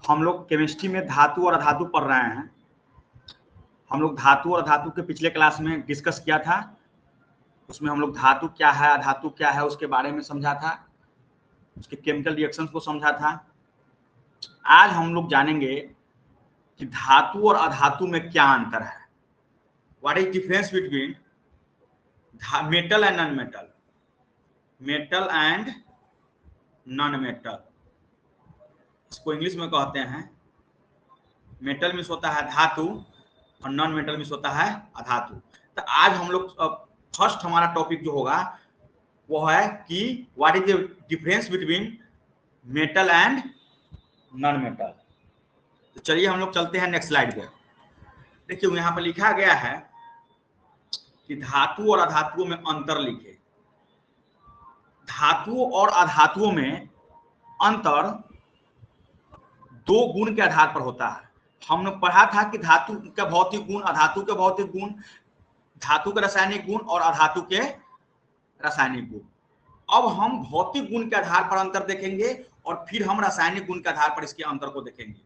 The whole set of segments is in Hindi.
हम लोग केमिस्ट्री में धातु और अधातु पढ़ रहे हैं। हम लोग धातु और अधातु के पिछले क्लास में डिस्कस किया था। उसमें हम लोग धातु क्या है, अधातु क्या है, उसके बारे में समझा था, उसके केमिकल रिएक्शंस को समझा था। आज हम लोग जानेंगे कि धातु और अधातु में क्या अंतर है। What is difference between metal and non metal, metal and non metal. इसको इंग्लिश में कहते हैं, मेटल मीन्स होता है धातु और नॉन मेटल मीन्स होता है अधातु। तो आज हम लोग फर्स्ट हमारा टॉपिक जो होगा वो है कि what is the difference between metal and non metal. तो चलिए हम लोग चलते हैं नेक्स्ट स्लाइड पे। देखिए यहाँ पर लिखा गया है कि धातु और अधातुओं में अंतर लिखे। धातुओं और अधातुओं में अंतर दो गुण के आधार पर होता है। हमने पढ़ा था कि धातु का भौतिक गुण, अधातु के भौतिक गुण, धातु के रासायनिक गुण और अधातु के रासायनिक गुण। अब हम भौतिक गुण के आधार पर अंतर देखेंगे और फिर हम रासायनिक गुण के आधार पर इसके अंतर को देखेंगे।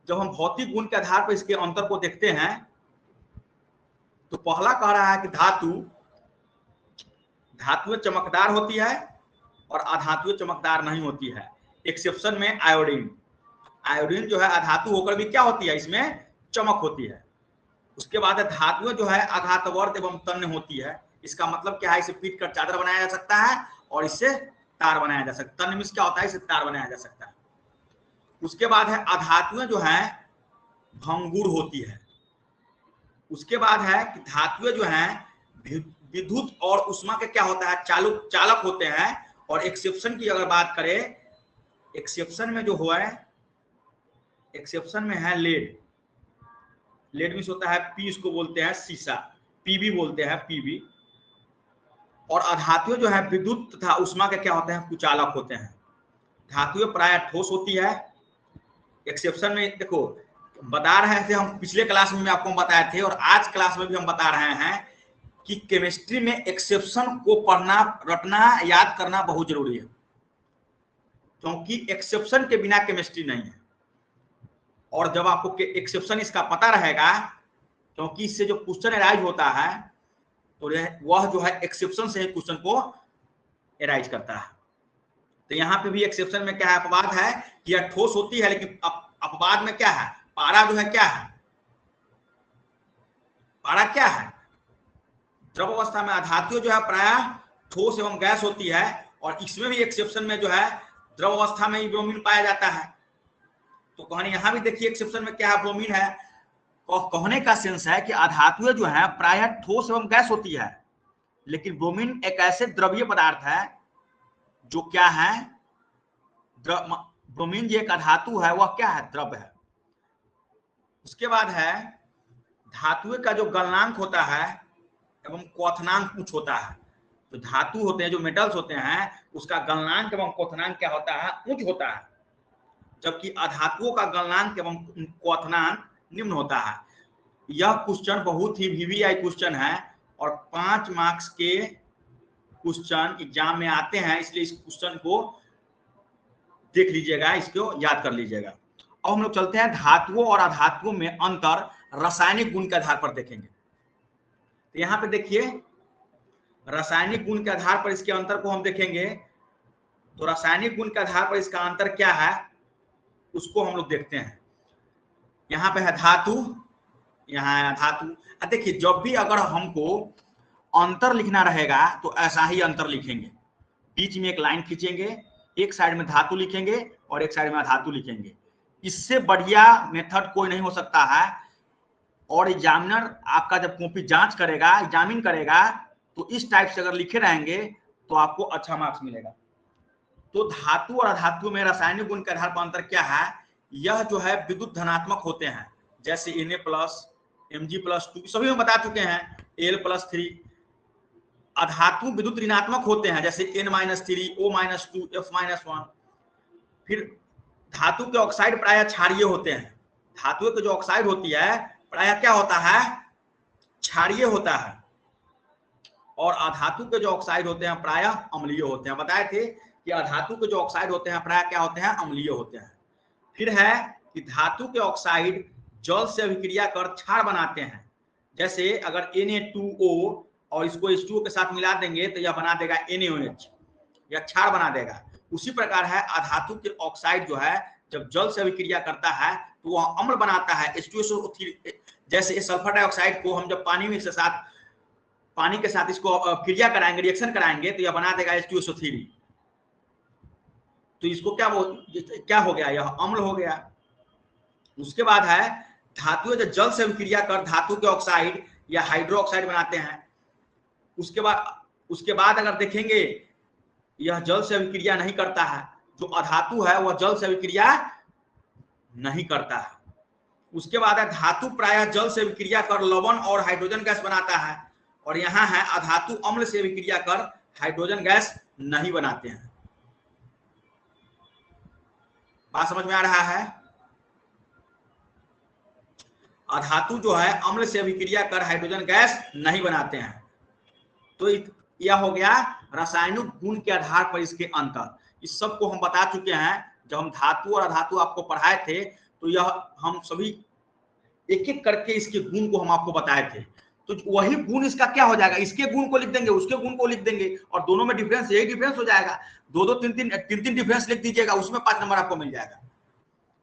जब हम भौतिक गुण के आधार पर इसके अंतर को देखते हैं तो पहला कह रहा है कि धातु चमकदार होती है और अधातु चमकदार नहीं होती है। एक्सेप्शन में आयोडीन। आयोडीन जो है अधातु होकर भी क्या होती है, इसमें चमक होती है। उसके बाद धातुएं जो है आघातवर्त एवं तन्य होती है। इसका मतलब क्या है, इसे पीट कर चादर बनाया जा सकता है और इससे तार बनाया जा सकता है। तन्य मीन्स क्या होता है, इससे तार बनाया जा सकता है। उसके बाद है अधातुएं जो है भंगुर होती है। उसके बाद है कि धातुएं जो है विद्युत और उष्मा के क्या होता है, चालक होते हैं। और एक्सेप्शन की अगर बात करें, एक्सेप्शन में जो हुआ है, एक्सेप्शन में है लेड। लेड मीन्स होता है पी, इसको बोलते हैं शीशा, पीबी बोलते हैं पीबी। और अधातुएं जो है विद्युत तथा उष्मा के क्या होते हैं, कुचालक होते हैं। धातुएं प्राय ठोस होती है। एक्सेप्शन में देखो बता रहे थे हम, पिछले क्लास में आपको बताए थे और आज क्लास में भी हम बता रहे हैं कि केमिस्ट्री में एक्सेप्शन को पढ़ना, रटना, याद करना बहुत जरूरी है, क्योंकि एक्सेप्शन के बिना केमिस्ट्री नहीं है। और जब आपको एक्सेप्शन इसका पता रहेगा, क्योंकि इससे जो क्वेश्चन अराइज होता है तो वह जो है एक्सेप्शन से ही क्वेश्चन को अराइज करता है। तो यहाँ पे भी एक्सेप्शन में क्या है, अपवाद है कि यह ठोस होती है, लेकिन अपवाद में क्या है, पारा जो है क्या है, पारा क्या है, द्रव अवस्था में अधातु जो है प्राय ठोस एवं गैस होती है। और इसमें भी एक्सेप्शन में जो है द्रव अवस्था में ही ब्रोमीन पाया जाता है। तो कहने यहाँ भी देखिए एक्सेप्शन में क्या है, ब्रोमीन है। और कहने का सेंस है कि अधातुएं जो है प्राय ठोस एवं गैस होती है, लेकिन ब्रोमीन एक ऐसे द्रवीय पदार्थ है जो क्या है, ब्रोमीन जो एक अधातु है वह क्या है, द्रव है। उसके बाद है धातुएं का जो गलनांक होता है एवं क्वथनांक उच्च होता है। तो धातु होते हैं, जो मेटल्स होते हैं, उसका गलनांक एवं क्वथनांक क्या होता है, उच्च होता है, जबकि अधातुओं का गलनांक एवं क्वथनांक निम्न होता है। यह क्वेश्चन बहुत ही वीवीआई क्वेश्चन है और 5 मार्क्स के क्वेश्चन एग्जाम में आते हैं, इसलिए इस क्वेश्चन को देख लीजिएगा, इसको याद कर लीजिएगा। अब हम लोग चलते हैं धातुओं और अधातुओं में अंतर रासायनिक गुण के आधार पर देखेंगे। तो यहाँ पे देखिए रासायनिक गुण के आधार पर इसके अंतर को हम देखेंगे। तो रासायनिक गुण के आधार पर इसका अंतर क्या है उसको हम लोग देखते हैं। यहाँ पे है धातु, यहाँ है धातु। देखिए जब भी अगर हमको अंतर लिखना रहेगा तो ऐसा ही अंतर लिखेंगे। बीच में एक लाइन खींचेंगे, एक साइड में धातु लिखेंगे और एक साइड में अधातु लिखेंगे। इससे बढ़िया मेथड कोई नहीं हो सकता है। और एग्जामिनर आपका जब कॉपी जांच करेगा, एग्जामिन करेगा, तो इस टाइप से अगर लिखे रहेंगे तो आपको अच्छा मार्क्स मिलेगा। तो धातु और अधातु में रासायनिक गुण के आधार पर अंतर क्या है, यह जो है विद्युत धनात्मक होते हैं, जैसे Na+, Mg+2 सभी में बता चुके हैं, Al+3। अधातु विद्युत ऋणात्मक होते हैं, जैसे N-3, O-2, F-1। फिर धातु के ऑक्साइड प्राय क्षारीय होते हैं। धातु के जो ऑक्साइड होती है प्राय क्या होता है, क्षारीय होता है। और अधातु के जो ऑक्साइड होते हैं प्राय अम्लीय होते हैं। बताए थे कि अधातु के जो ऑक्साइड होते हैं प्राय क्या होते हैं, अम्लीय होते हैं। फिर है कि धातु के ऑक्साइड जल से अभिक्रिया कर क्षार बनाते हैं। जैसे अगर Na2O और इसको H2O के साथ मिला देंगे तो यह बना देगा NaOH, यह क्षार बना देगा। उसी प्रकार है अधातु के ऑक्साइड जो है जब जल से अभिक्रिया करता है तो वह अम्ल बनाता है H2SO3। जैसे सल्फर डाइऑक्साइड को हम जब पानी के साथ इसको क्रिया कराएंगे, रिएक्शन कराएंगे तो यह बना देगा H2SO3। तो इसको क्या हो गया, यह अम्ल हो गया। उसके बाद है धातु जब जल से अभिक्रिया कर धातु के ऑक्साइड या हाइड्रो ऑक्साइड बनाते हैं। उसके बाद अगर देखेंगे यह जल से अभिक्रिया नहीं करता है, जो अधातु है वह जल से अभिक्रिया नहीं करता है। उसके बाद है धातु प्रायः जल से अभिक्रिया कर लवण और हाइड्रोजन गैस बनाता है, और यहाँ है अधातु अम्ल से अभिक्रिया कर हाइड्रोजन गैस नहीं बनाते हैं। बात समझ में आ रहा है? अधातु जो है अम्ल से अभिक्रिया कर हाइड्रोजन गैस नहीं बनाते हैं। तो यह हो गया रासायनिक गुण के आधार पर इसके अंतर। इस सब को हम बता चुके हैं। जब हम धातु और अधातु आपको पढ़ाए थे तो यह हम सभी एक एक करके इसके गुण को हम आपको बताए थे। तो वही गुण इसका क्या हो जाएगा, इसके गुण को लिख देंगे, उसके गुण को लिख देंगे, और दोनों में डिफरेंस, यही डिफरेंस हो जाएगा। दो तीन डिफरेंस लिख दीजिएगा, उसमें 5 नंबर आपको मिल जाएगा।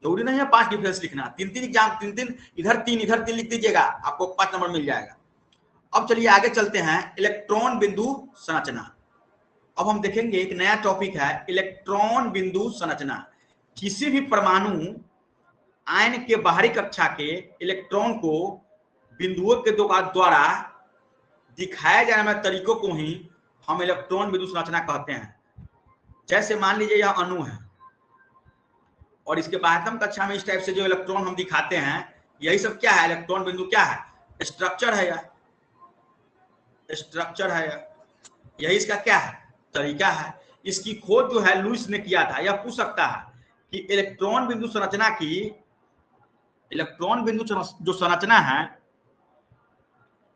जरूरी नहीं है 5 डिफरेंस लिखना, तीन एग्जाम, तीन इधर तीन लिख दीजिएगा, आपको 5 नंबर मिल जाएगा। अब चलिए आगे चलते हैं, इलेक्ट्रॉन बिंदु संरचना। अब हम देखेंगे एक नया टॉपिक है इलेक्ट्रॉन बिंदु संरचना। किसी भी परमाणु आयन के बाहरी कक्षा के इलेक्ट्रॉन को बिंदुओं के द्वारा दिखाए जाने वाले तरीकों को ही हम इलेक्ट्रॉन बिंदु संरचना कहते हैं। जैसे मान लीजिए यह अणु है और इसके बाह्यतम कक्षा में इस टाइप से जो इलेक्ट्रॉन हम दिखाते हैं, यही सब क्या है, इलेक्ट्रॉन बिंदु क्या है, स्ट्रक्चर है, स्ट्रक्चर है, यही इसका क्या है, तरीका है। इसकी खोज जो है लुईस ने किया था। यह पूछ सकता है कि इलेक्ट्रॉन बिंदु संरचना की, इलेक्ट्रॉन बिंदु जो संरचना है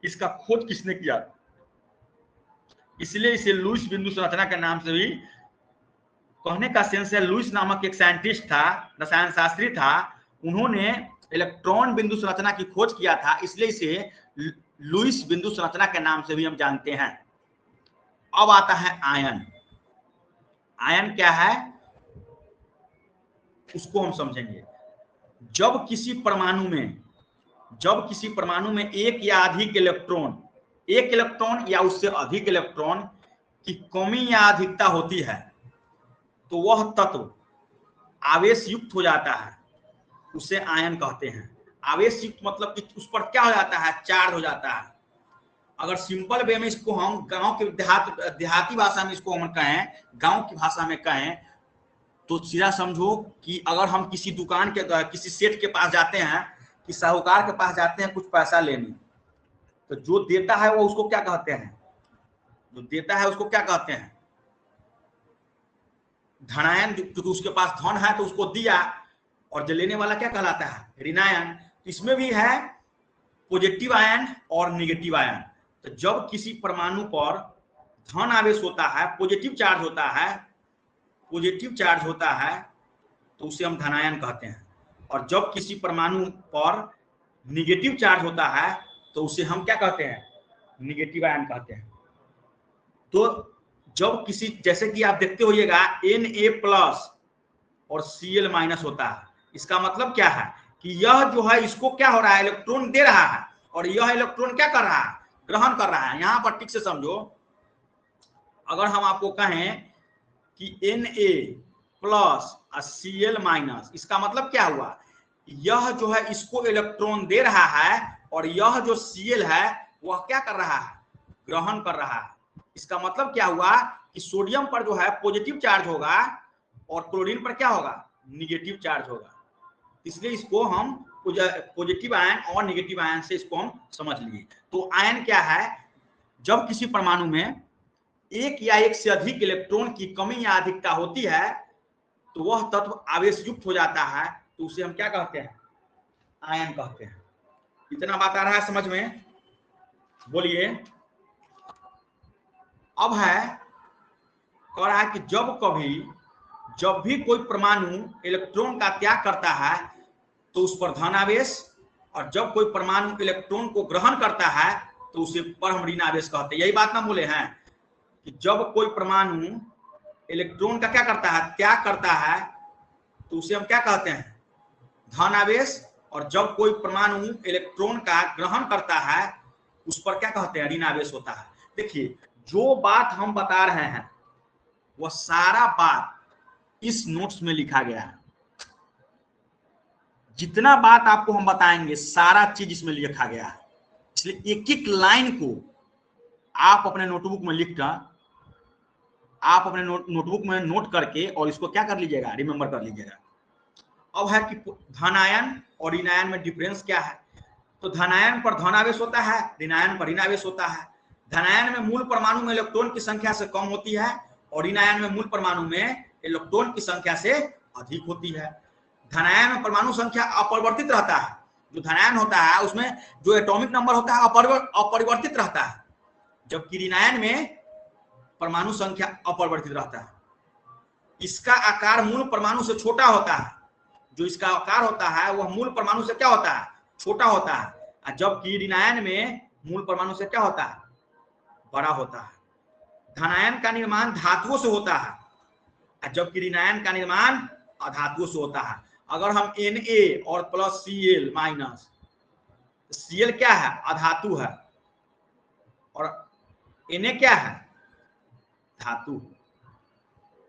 इसका खोज किसने किया, इसलिए इसे लुईस बिंदु संरचना के नाम से भी कहने का सेंस है। लुईस नामक एक साइंटिस्ट था, रसायन शास्त्री था, उन्होंने इलेक्ट्रॉन बिंदु संरचना की खोज किया था, इसलिए इसे लुईस बिंदु संरचना के नाम से भी हम जानते हैं। अब आता है आयन। आयन क्या है उसको हम समझेंगे। जब किसी परमाणु में एक या अधिक इलेक्ट्रॉन या उससे अधिक इलेक्ट्रॉन की कमी या अधिकता होती है तो वह तत्व आवेश युक्त हो जाता है, उसे आयन कहते हैं। आवेश युक्त मतलब कि उस पर क्या हो जाता है, चार्ज हो जाता है। अगर सिंपल वे में इसको हम गांव के देहाती भाषा में इसको हम कहें, गांव की भाषा में कहें तो सीधा समझो कि अगर हम किसी दुकान के, किसी सेठ के पास जाते हैं, कि साहूकार के पास जाते हैं कुछ पैसा लेने, तो जो देता है वो उसको क्या कहते हैं, जो देता है उसको क्या कहते हैं, धनायन। क्योंकि उसके पास धन है तो उसको दिया, और जो लेने वाला क्या कहलाता है, ऋणायन। इसमें भी है पॉजिटिव आयन और नेगेटिव आयन। तो जब किसी परमाणु पर धन आवेश होता है, पॉजिटिव चार्ज होता है तो उसे हम धनायन कहते हैं, और जब किसी परमाणु पर नेगेटिव चार्ज होता है तो उसे हम क्या कहते हैं, नेगेटिव आयन कहते हैं। तो जब किसी, जैसे कि आप देखते होइएगा Na+ और Cl- होता है, इसका मतलब क्या है कि यह जो है इसको क्या हो रहा है, इलेक्ट्रॉन दे रहा है, और यह इलेक्ट्रॉन क्या कर रहा है, ग्रहण कर रहा है। यहां पर ठीक से समझो, अगर हम आपको कहें कि Na+ और Cl-, इसका मतलब क्या हुआ, यह जो है इसको इलेक्ट्रॉन दे रहा है, और यह जो Cl है वह क्या कर रहा है, ग्रहण कर रहा है। इसका मतलब क्या हुआ कि सोडियम पर जो है पॉजिटिव चार्ज होगा और क्लोरीन पर क्या होगा, निगेटिव चार्ज होगा। इसलिए इसको हम पॉजिटिव आयन और नेगेटिव आयन से इसको हम समझ लिए। तो आयन क्या है, जब किसी परमाणु में एक या एक से अधिक इलेक्ट्रॉन की कमी या अधिकता होती है तो वह तत्व आवेश युक्त हो जाता है, तो उसे हम क्या कहते हैं, आयन कहते हैं। इतना बात आ रहा है समझ में, बोलिए। अब है कह रहा है कि जब भी कोई परमाणु इलेक्ट्रॉन का त्याग करता है तो उस पर धन आवेश, और जब कोई परमाणु इलेक्ट्रॉन को ग्रहण करता है तो उसे पर हम ऋण आवेश कहते हैं। यही बात ना बोले हैं कि जब कोई परमाणु इलेक्ट्रॉन का क्या करता है, त्याग करता है, तो उसे हम क्या कहते हैं, धन आवेश, और जब कोई परमाणु इलेक्ट्रॉन का ग्रहण करता है उस पर क्या कहते हैं, ऋण आवेश होता है। देखिए जो बात हम बता रहे हैं वह सारा बात इस नोट्स में लिखा गया है। जितना बात आपको हम बताएंगे सारा चीज इसमें लिखा गया है, इसलिए एक एक लाइन को आप अपने नोटबुक में लिखकर, आप अपने नोटबुक में नोट करके और इसको क्या कर लीजिएगा, रिमेंबर कर लीजिएगा। अब है कि धनायन और ऋणायन में डिफरेंस क्या है। तो धनायन पर धन आवेश होता है, ऋणायन पर ऋण आवेश होता है। धनायन में मूल परमाणु में इलेक्ट्रॉन की संख्या से कम होती है और ऋणायन में मूल परमाणु में इलेक्ट्रॉन की संख्या से अधिक होती है। धनायन में परमाणु संख्या अपरिवर्तित रहता है, जो धनायन होता है उसमें जो एटॉमिक नंबर होता है अपरिवर्तित रहता है, जबकि ऋणायन में परमाणु संख्या अपरिवर्तित रहता है। इसका आकार मूल परमाणु से छोटा होता है, जो इसका आकार होता है वह मूल परमाणु से क्या होता है, छोटा होता है, जबकि ऋणायन में मूल परमाणु से क्या होता है, बड़ा होता है। धनायन का निर्माण धातुओं से होता है, जबकि ऋणायन का निर्माण अधातुओं से होता है। अगर हम Na और प्लस Cl माइनस, Cl क्या है, अधातु है, और Na क्या है, धातु।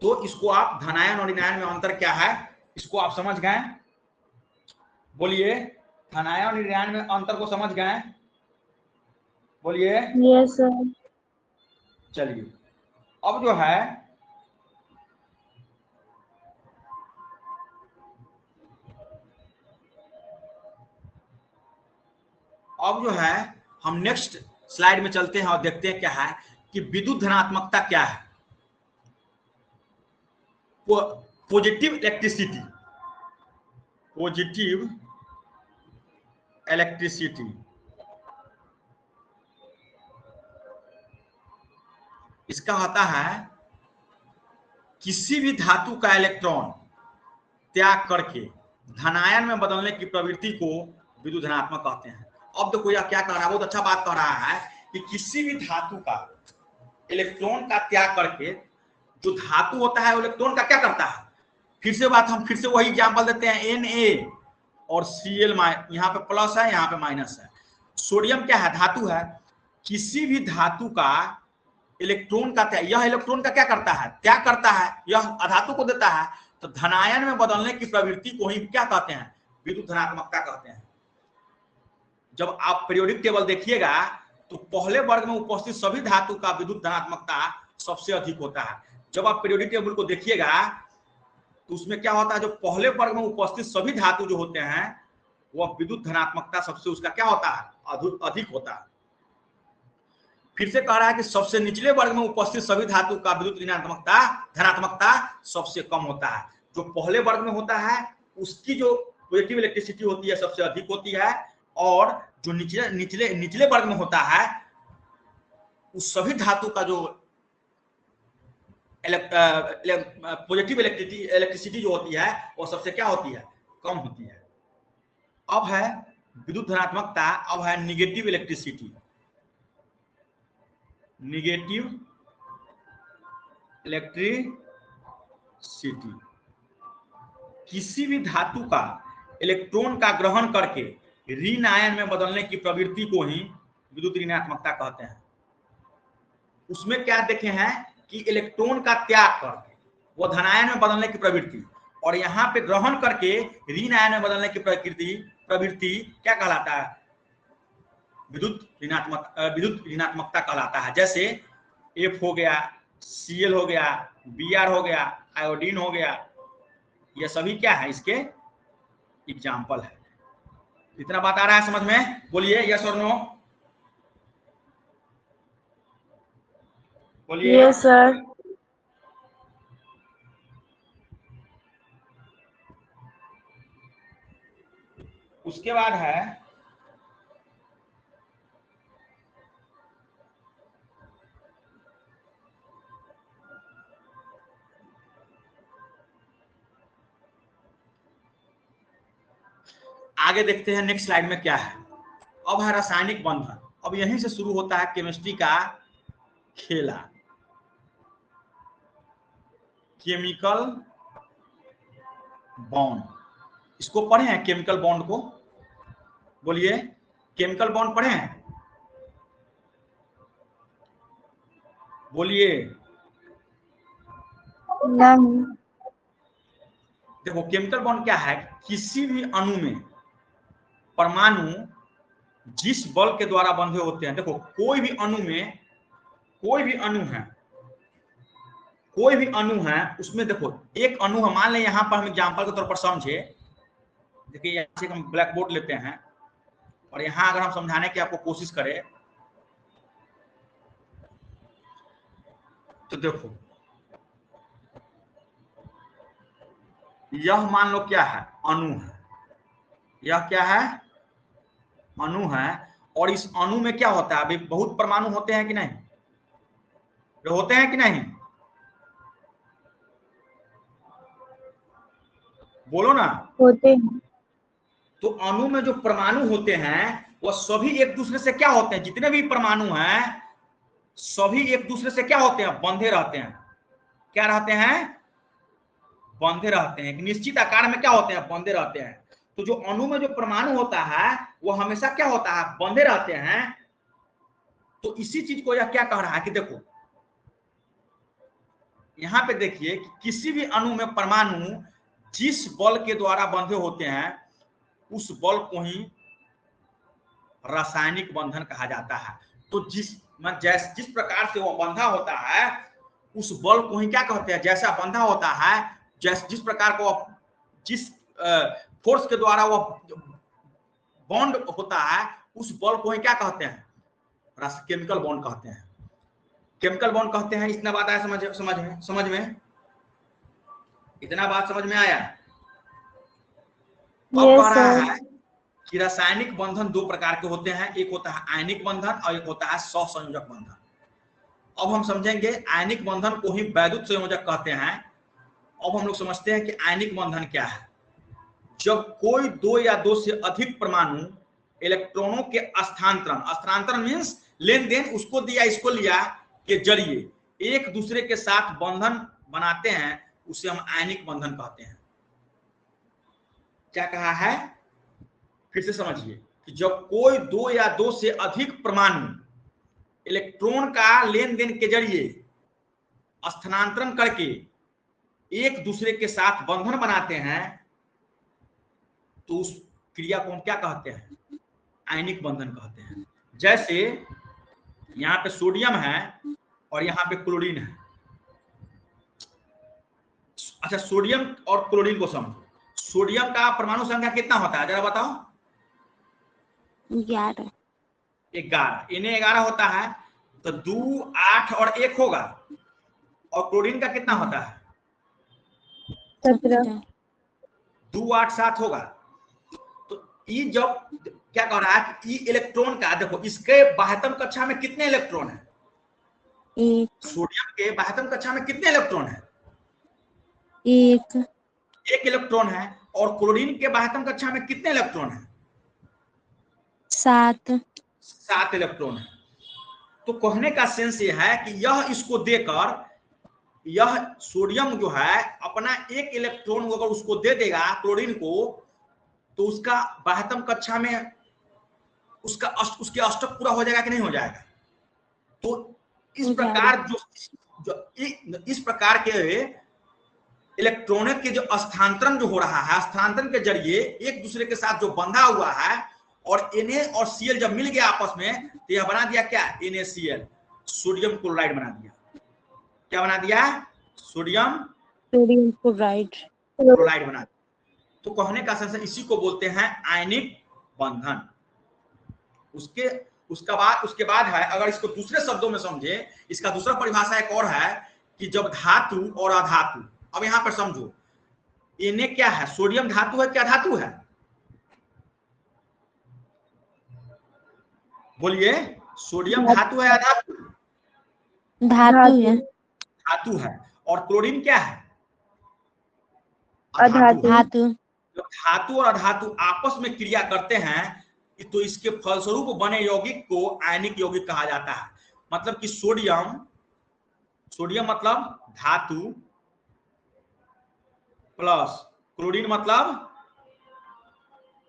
तो इसको आप धनायन और ऋणायन में अंतर क्या है इसको आप समझ गए, बोलिए। धनायन और ऋणायन में अंतर को समझ गए, बोलिए। Yes sir. चलिए अब जो है हम नेक्स्ट स्लाइड में चलते हैं और देखते हैं क्या है कि विद्युत धनात्मकता क्या है। पॉजिटिव इलेक्ट्रिसिटी, पॉजिटिव इलेक्ट्रिसिटी इसका होता है किसी भी धातु का इलेक्ट्रॉन त्याग करके धनायन में बदलने की प्रवृत्ति को विद्युत धनात्मक कहते हैं। अब देखो यह क्या कह रहा है, बहुत अच्छा बात कह रहा है कि किसी भी धातु का इलेक्ट्रॉन का त्याग करके, जो धातु होता है इलेक्ट्रॉन का क्या करता है, हम फिर से वही एग्जांपल देते हैं, Na और Cl, यहाँ पे प्लस है यहाँ पे माइनस है। सोडियम क्या है, धातु है। किसी भी धातु का इलेक्ट्रॉन का त्याग, यह इलेक्ट्रॉन का क्या करता है, त्याग करता है, यह अधातु को देता है, तो धनायन में बदलने की प्रवृत्ति को ही क्या कहते हैं, विद्युत धनात्मकता कहते हैं। जब आप पीरियोडिक टेबल देखिएगा तो पहले वर्ग में उपस्थित सभी धातु का विद्युत धनात्मकता सबसे अधिक होता है। जब आप पीरियोडिक टेबल को देखिएगा तो उसमें क्या होता है, जो पहले वर्ग में उपस्थित सभी धातु जो होते हैं वह विद्युत धनात्मकता सबसे उसका क्या होता है, अधिक होता है। फिर से कह रहा है कि सबसे निचले वर्ग में उपस्थित सभी धातु का विद्युत धनात्मकता सबसे कम होता है। जो पहले वर्ग में होता है उसकी जो पॉजिटिव इलेक्ट्रिसिटी होती है सबसे अधिक होती है, और जो निचले वर्ग में होता है उस सभी धातु का जो पॉजिटिव इलेक्ट्रिसिटी जो होती है वो सबसे क्या होती है, कम होती है। अब है विद्युत धनात्मकता, अब है निगेटिव इलेक्ट्रिसिटी। निगेटिव इलेक्ट्रिसिटी किसी भी धातु का इलेक्ट्रॉन का ग्रहण करके ऋण आयन में बदलने की प्रवृत्ति को ही विद्युत ऋणात्मकता कहते हैं। उसमें क्या देखे हैं कि इलेक्ट्रॉन का त्याग करके वो धनायन में बदलने की प्रवृत्ति, और यहाँ पे ग्रहण करके ऋण आयन में बदलने की प्रवृत्ति क्या कहलाता है, विद्युत ऋणात्मकता कहलाता है। जैसे F हो गया, Cl हो गया, Br हो गया, आयोडीन हो गया, ये सभी क्या है, इसके एग्जाम्पल है। इतना बात आ रहा है समझ में, बोलिए यस और नो, बोलिए। Yes sir. उसके बाद है आगे देखते हैं नेक्स्ट स्लाइड में क्या है। अब है रासायनिक बंधन। अब यहीं से शुरू होता है केमिस्ट्री का खेला। केमिकल बॉन्ड, इसको पढ़े हैं केमिकल बॉन्ड को? बोलिए, केमिकल बॉन्ड पढ़े हैं? बोलिए। नहीं। देखो केमिकल बॉन्ड क्या है, किसी भी अणु में परमाणु जिस बल के द्वारा बंधे होते हैं। देखो कोई भी अणु में, कोई भी अणु है, कोई भी अणु है, उसमें देखो एक अणु है, मान लें यहां पर हम एग्जांपल के तौर पर समझे। देखिए यहां से हम ब्लैक बोर्ड लेते हैं और यहां अगर हम समझाने की आपको कोशिश करें तो देखो यह मान लो क्या है, अणु है। यह क्या है, अणु है। और इस अणु में क्या होता है, अभी बहुत परमाणु होते हैं कि नहीं, होते हैं कि नहीं, बोलो ना। होते हैं। तो अणु में जो परमाणु होते हैं वह सभी एक दूसरे से क्या होते हैं, जितने भी परमाणु हैं सभी एक दूसरे से क्या होते हैं, बंधे रहते हैं। क्या रहते हैं, बंधे रहते हैं। एक निश्चित आकार में क्या होते हैं, बंधे रहते हैं। तो जो अणु में जो परमाणु होता है वो हमेशा क्या होता है, बंधे रहते हैं। तो इसी चीज को यह क्या कह रहा है कि देखो यहां पे देखिए कि किसी भी अणु में परमाणु जिस बल के द्वारा बंधे होते हैं उस बल को ही रासायनिक बंधन कहा जाता है। तो जिस प्रकार से वो बंधा होता है उस बल को ही क्या कहते हैं, जैसा बंधा होता है, जिस प्रकार को जिस फोर्स के द्वारा वो बॉन्ड होता है उस बल को ही क्या कहते हैं, केमिकल बॉन्ड कहते हैं। केमिकल बॉन्ड कहते हैं। इतना बात आया समझ में इतना बात समझ में आया? अब कह रहा है कि रासायनिक बंधन दो प्रकार के होते हैं, एक होता है आयनिक बंधन और एक होता है सहसंयोजक बंधन। अब हम समझेंगे आयनिक बंधन को ही वैद्युत संयोजक कहते हैं। अब हम लोग समझते हैं कि आयनिक बंधन क्या है। जब कोई दो या दो से अधिक परमाणु इलेक्ट्रॉनों के स्थानांतरण मीन्स लेन देन, उसको दिया इसको लिया के जरिए एक दूसरे के साथ बंधन बनाते हैं, उसे हम आयनिक बंधन कहते हैं। क्या कहा है, फिर से समझिए कि जब कोई दो या दो से अधिक परमाणु इलेक्ट्रॉन का लेन देन के जरिए स्थानांतरण करके एक दूसरे के साथ बंधन बनाते हैं तो उस क्रिया को हम क्या कहते हैं, आयनिक बंधन कहते हैं। जैसे यहां पे सोडियम है और यहां पे क्लोरीन है। अच्छा सोडियम और क्लोरीन को समझो। सोडियम का परमाणु संख्या कितना होता है जरा बताओ? 11। 11, इन्हें 11 होता है तो 2, 8 और 1 होगा। और क्लोरीन का कितना होता है? 17। 2, 8, 7 होगा। तो ये जब क्या कह रहा है कि इलेक्ट्रॉन का देखो, इसके बाह्यतम कक्षा में कितने इलेक्ट्रॉन है? सोडियम के बाह्यतम कक्षा में कितने इलेक्ट्रॉन है? एक इलेक्ट्रॉन है। और क्लोरीन के बाह्यतम कक्षा में कितने इलेक्ट्रॉन है? 7 इलेक्ट्रॉन है। तो कहने का सेंस ये है कि यह इसको देकर, यह सोडियम जो है अपना एक इलेक्ट्रॉन अगर उसको दे देगा क्लोरीन को, तो उसका बाह्यतम कक्षा में उसके अष्टक पूरा हो जाएगा कि नहीं हो जाएगा? तो इस प्रकार इस प्रकार के इलेक्ट्रॉनों के जो स्थानांतरण जो हो रहा है, स्थानांतरण के जरिए एक दूसरे के साथ जो बंधा हुआ है, और Na और Cl जब मिल गया आपस में तो यह बना दिया क्या, NaCl, सोडियम क्लोराइड बना दिया। क्या बना दिया? सोडियम क्लोराइड बना दिया। तो कहने का सेंस इसी को बोलते हैं आयनिक बंधन। उसके बाद है, अगर इसको दूसरे शब्दों में समझे, इसका दूसरा परिभाषा एक और है कि जब धातु और अधातु, अब यहां पर समझो इन्हें क्या है, सोडियम धातु है क्या धातु है? बोलिए, सोडियम धातु है या धातु? धातु है। और क्लोरीन क्या है? अधातु। जब धातु और अधातु आपस में क्रिया करते हैं तो इसके फलस्वरूप बने यौगिक को आयनिक यौगिक कहा जाता है। मतलब कि सोडियम मतलब धातु प्लस क्लोरीन मतलब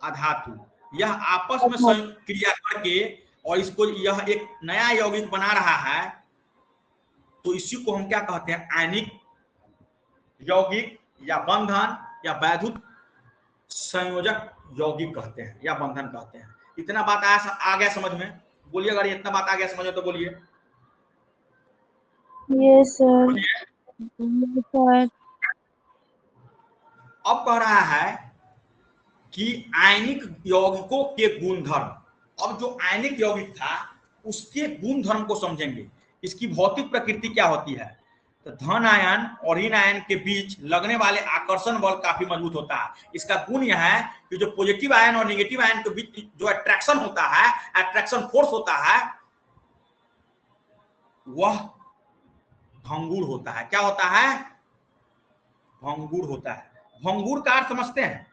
अधातु, यह आपस में क्रिया करके और इसको यह एक नया यौगिक बना रहा है, तो इसी को हम क्या कहते हैं, आयनिक यौगिक या बंधन या वैद्युत संयोजक यौगिक कहते हैं या बंधन कहते हैं। इतना बात आ गया समझ में? बोलिए अगर इतना बात आ गया समझ में तो बोलिए। Yes sir. अब कह रहा है कि आयनिक यौगिकों के गुणधर्म। अब जो आयनिक यौगिक था उसके गुणधर्म को समझेंगे, इसकी भौतिक प्रकृति क्या होती है। तो धन आयन और ऋण आयन के बीच लगने वाले आकर्षण बल काफी मजबूत होता है। इसका गुण यह है कि जो पॉजिटिव आयन और नेगेटिव आयन के बीच जो अट्रैक्शन होता है, अट्रैक्शन फोर्स होता है, वह भंगुर होता है। क्या होता है? भंगुर होता है। भंगुर का अर्थ समझते हैं?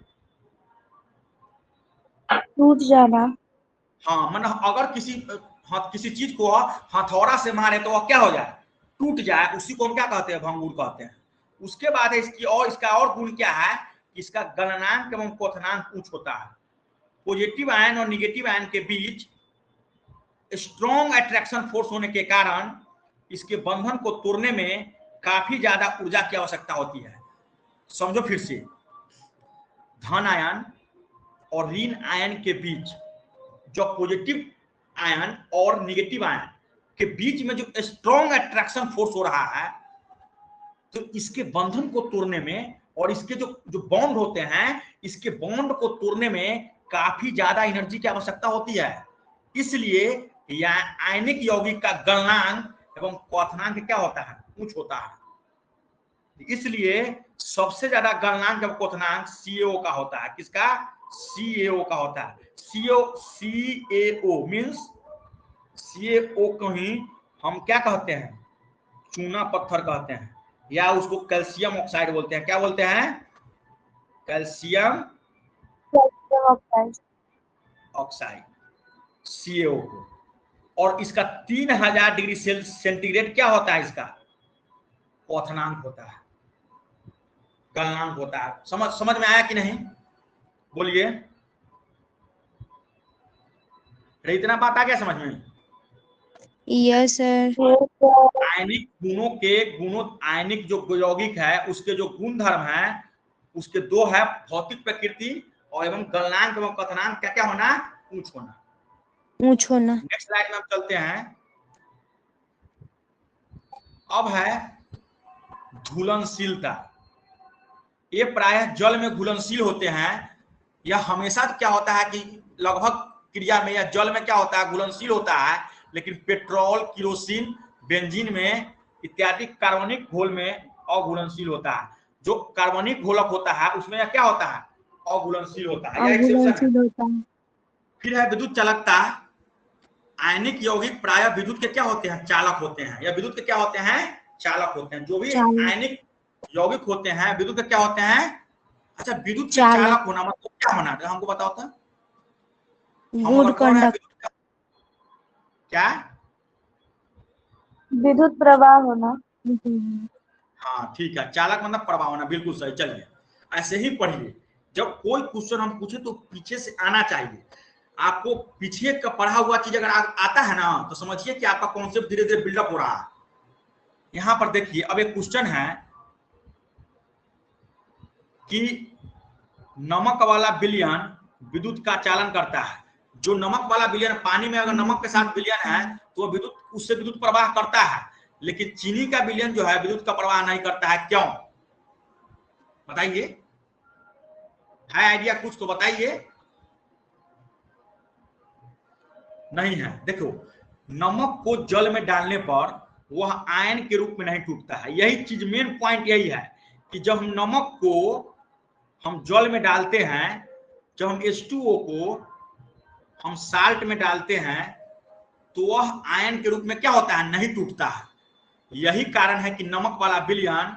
टूट जाना। हाँ, मतलब अगर किसी चीज को हथौड़ा से मारे तो वह क्या हो जाए, टूट जाए, उसी को हम क्या कहते हैं, भंगुर कहते हैं। उसके बाद इसका और गुण क्या है, इसका गलनांक एवं क्वथनांक उच्च होता है। पॉजिटिव आयन और निगेटिव आयन के बीच स्ट्रॉन्ग अट्रैक्शन फोर्स होने के कारण इसके बंधन को तोड़ने में काफी ज्यादा ऊर्जा की आवश्यकता होती है। समझो फिर से, धन आयन और ऋण आयन के बीच जो पॉजिटिव आयन और नेगेटिव आयन के बीच में जो स्ट्रॉन्ग अट्रैक्शन फोर्स हो रहा है, तो इसके बंधन को तोड़ने में और इसके जो बॉन्ड होते हैं, इसके बॉन्ड को तोड़ने में काफी ज्यादा एनर्जी की आवश्यकता होती है। इसलिए आयनिक यौगिक का गलनांक एवं क्वथनांक क्या होता है, उच्च होता है। इसलिए सबसे ज्यादा गलनांक एवं क्वथनांक CaO का होता है। किसका? CaO का होता है। CaO मीन्स CaO को ही हम क्या कहते हैं, चूना पत्थर कहते हैं, या उसको कैल्शियम ऑक्साइड बोलते हैं। क्या बोलते हैं? कैल्शियम ऑक्साइड, CaO को। और इसका 3000 डिग्री सेंटीग्रेड क्या होता है, इसका क्वथनांक होता है, गलनांक होता है। समझ में आया कि नहीं? बोलिए, इतना बात आ गया समझ में? Yes sir. आयनिक आयनिक जो यौगिक है उसके जो गुणधर्म है, उसके दो है, भौतिक प्रकृति और एवं गलनांक एवं क्वथनांक क्या क्या होना, ऊंच होना। ऊंच होना। नेक्स्ट स्लाइड में हम चलते हैं। अब है घुलनशीलता। ये प्रायः जल में घुलनशील होते हैं। यह हमेशा क्या होता है कि लगभग क्रिया में या जल में क्या होता है, घुलनशील होता है। लेकिन पेट्रोल, किरोसिन, बेंजीन में इत्यादि कार्बनिक घोल में अघुलनशील होता है। जो कार्बनिक घोलक होता है उसमें क्या होता है, अघुलनशील होता है, यह एक्सेप्शन है। फिर है विद्युत चालकता। आयनिक यौगिक प्रायः विद्युत के क्या होते हैं, चालक होते हैं, या विद्युत के क्या होते हैं, चालक होते हैं। जो भी आयनिक यौगिक होते हैं विद्युत के क्या होते हैं। अच्छा, विद्युत के चालक होना मतलब क्या होना, हमको बताओ तो। Good conductor. क्या? विद्युत प्रवाह होना। हाँ ठीक है, चालक मतलब प्रवाह होना, बिल्कुल सही। चलिए ऐसे ही पढ़िए, जब कोई क्वेश्चन हम पूछे तो पीछे से आना चाहिए। आपको पीछे का पढ़ा हुआ चीज अगर आता है ना, तो समझिए कि आपका कॉन्सेप्ट धीरे धीरे बिल्डअप हो रहा है। यहां पर देखिए, अब एक क्वेश्चन है कि नमक वाला विलयन विद्युत का चालन करता है। जो नमक वाला विलयन, पानी में अगर नमक के साथ विलयन है तो विद्युत, उससे विद्युत प्रवाह करता है। लेकिन चीनी का विलयन जो है विद्युत का प्रवाह नहीं करता है। क्यों बताइए, है आइडिया कुछ तो बताइए। नहीं है। देखो, नमक को जल में डालने पर वह आयन के रूप में नहीं टूटता है। यही चीज, मेन पॉइंट यही है कि जब हम नमक को हम जल में डालते हैं, जब हम H2O को हम साल्ट में डालते हैं, तो वह आयन के रूप में क्या होता है, नहीं टूटता है। यही कारण है कि नमक वाला विलयन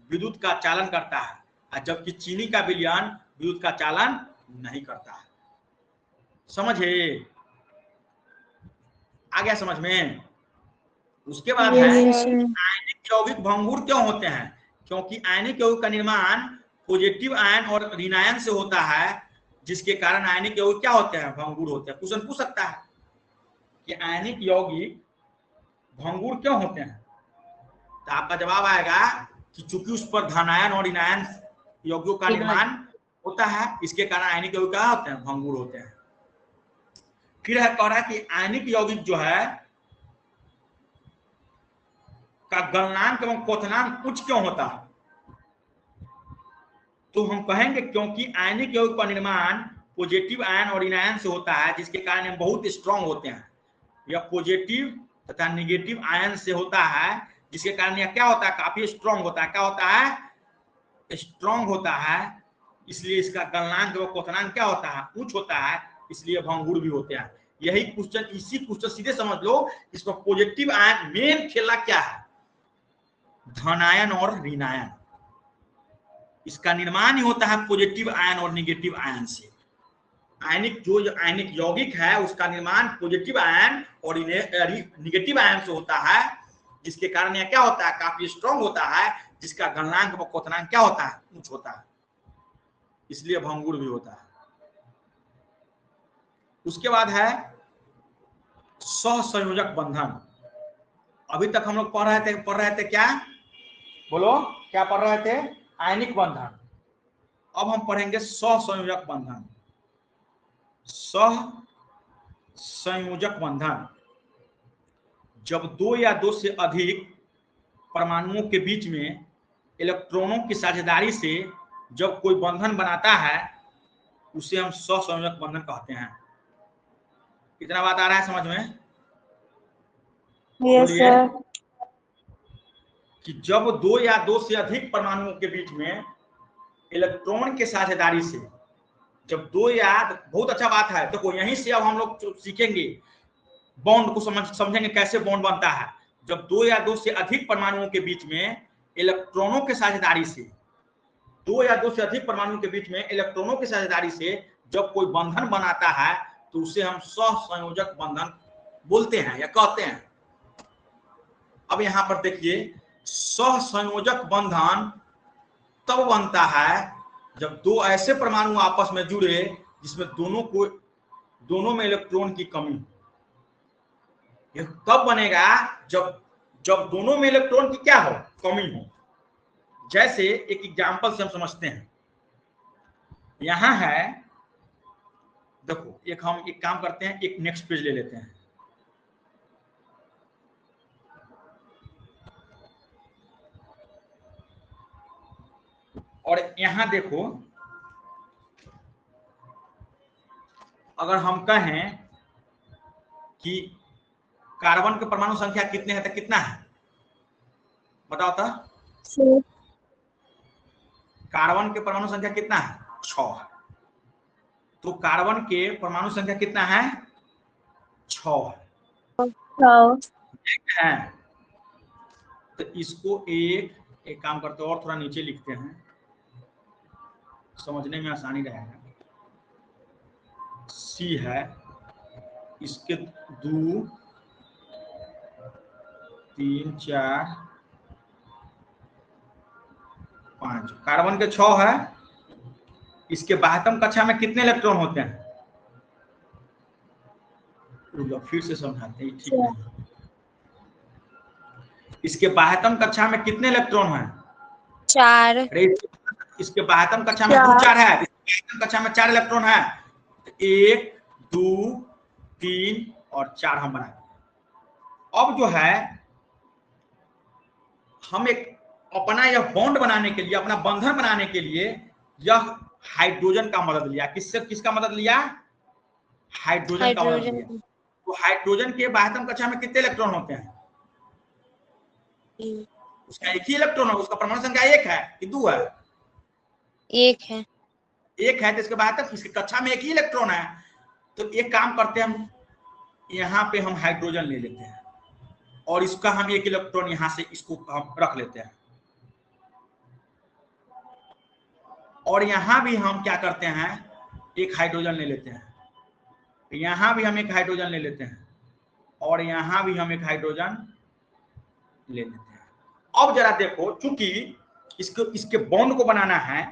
विद्युत का चालन करता है। जबकि चीनी का विलयन विद्युत का चालन नहीं करता है। समझे? आ गया समझ में? उसके बाद है आयनिक यौगिक भंगुर क्यों होते हैं? क्योंकि आयनिक यौगिक का निर्माण पॉजिटिव आयन और ऋण आयन से होता है, जिसके कारण आयनिक यौगिक क्या होते हैं? भंगुर होते हैं। क्वेश्चन पूछ सकता है कि आयनिक यौगिक भंगुर क्यों होते हैं, तो आपका जवाब आएगा कि चूंकि उस पर धनायन और ऋणायन यौगिकों का निर्माण होता है, इसके कारण आयनिक यौगिक क्या होते हैं? भंगुर होते हैं। फिर है कह रहा है कि आयनिक यौगिक जो है का गलनांक एवं क्वथनांक उच्च क्यों होता है? तो हम कहेंगे क्योंकि आयनिक यौगिक का निर्माण पॉजिटिव आयन और ऋण आयन से होता है, जिसके कारण हम बहुत स्ट्रांग होते हैं। यह पॉजिटिव तथा निगेटिव आयन से होता है, जिसके कारण यह क्या होता है? काफी स्ट्रांग होता है। क्या होता है? स्ट्रांग होता है। इसलिए इसका गलनांक व क्वथनांक क्या होता है? उच्च होता है, इसलिए भंगुर भी होते हैं। यही क्वेश्चन, इसी क्वेश्चन सीधे समझ लो, इसमें पॉजिटिव आयन मेन खेला क्या है? धनायन और ऋणायन। इसका निर्माण ही होता है पॉजिटिव आयन और निगेटिव आयन से। आयनिक जो आयनिक यौगिक है उसका निर्माण पॉजिटिव आयन और निगेटिव आयन से होता है, जिसके कारण यह क्या होता है? काफी स्ट्रांग होता है, जिसका गलनांक व क्वथनांक क्या होता है? उच्च होता है, इसलिए भंगुर भी होता है। उसके बाद है सहसंयोजक बंधन। अभी तक हम लोग पढ़ रहे थे क्या? बोलो, क्या पढ़ रहे थे? आयनिक बंधन। अब हम पढ़ेंगे सहसंयोजक बंधन। सहसंयोजक बंधन जब दो या दो से अधिक परमाणुओं के बीच में इलेक्ट्रॉनों की साझेदारी से जब कोई बंधन बनाता है, उसे हम सहसंयोजक बंधन कहते हैं। कितना बात आ रहा है समझ में? Yes sir. कि जब दो या दो से अधिक परमाणुओं के बीच में इलेक्ट्रॉन के साझेदारी से जब दो या, बहुत अच्छा बात है, देखो यहीं से अब हम लोग सीखेंगे बॉन्ड को, समझेंगे कैसे बॉन्ड बनता है। जब दो या दो से अधिक परमाणुओं के बीच में इलेक्ट्रॉनों के साझेदारी से, दो या दो से अधिक परमाणुओं के बीच में इलेक्ट्रॉनों की साझेदारी से जब कोई बंधन बनाता है, तो उसे हम सहसंयोजक बंधन बोलते हैं या कहते हैं। अब यहां पर देखिए, सहसंयोजक बंधन तब बनता है जब दो ऐसे परमाणु आपस में जुड़े जिसमें दोनों में इलेक्ट्रॉन की कमी। यह तब बनेगा जब दोनों में इलेक्ट्रॉन की क्या हो? कमी हो। जैसे एक एग्जांपल से हम समझते हैं। यहां है, देखो हम एक काम करते हैं, एक नेक्स्ट पेज ले लेते हैं। और यहां देखो, अगर हम कहें कि कार्बन के परमाणु संख्या कितने हैं, तो कितना है बताओ तो? कार्बन के परमाणु संख्या कितना है? 6 है। तो कार्बन के परमाणु संख्या कितना है? 6 है। तो इसको एक काम करते हैं और थोड़ा नीचे लिखते हैं, समझने में आसानी रहेगा। सी है, इसके 2 3 4 5, कार्बन के 6 है। इसके बाह्यतम कक्षा में कितने इलेक्ट्रॉन होते हैं? फिर से समझाते हैं, ठीक है। इसके बाह्यतम कक्षा में कितने इलेक्ट्रॉन हैं? 4। इसके बाह्यतम कक्षा में 2 4 है, इसके कक्षा में 4 इलेक्ट्रॉन है। 1 2 3 और 4 हम बनाए। अब जो है, हम एक अपना यह बॉन्ड बनाने के लिए, अपना बंधन बनाने के लिए यह हाइड्रोजन का मदद लिया। किसका मदद लिया? हाइड्रोजन का मदद लिया। तो हाइड्रोजन के बाह्यतम कक्षा में कितने इलेक्ट्रॉन होते हैं? उसका एक ही इलेक्ट्रॉन है, उसका परमाणु संख्या 1 है कि 2 है? 1 है। 1 है, तो इसके बाह्यतम, इसकी कक्षा में एक ही इलेक्ट्रॉन है। तो एक काम करते हैं, हम यहाँ पे हम हाइड्रोजन ले लेते हैं और इसका हम एक इलेक्ट्रॉन यहाँ से इसको हम रख लेते हैं। और यहां भी हम क्या करते हैं, एक हाइड्रोजन ले लेते हैं, यहां भी हम एक हाइड्रोजन ले लेते हैं, और यहां भी हम एक हाइड्रोजन ले लेते हैं। अब जरा देखो, चूंकि इसके बॉन्ड को बनाना है,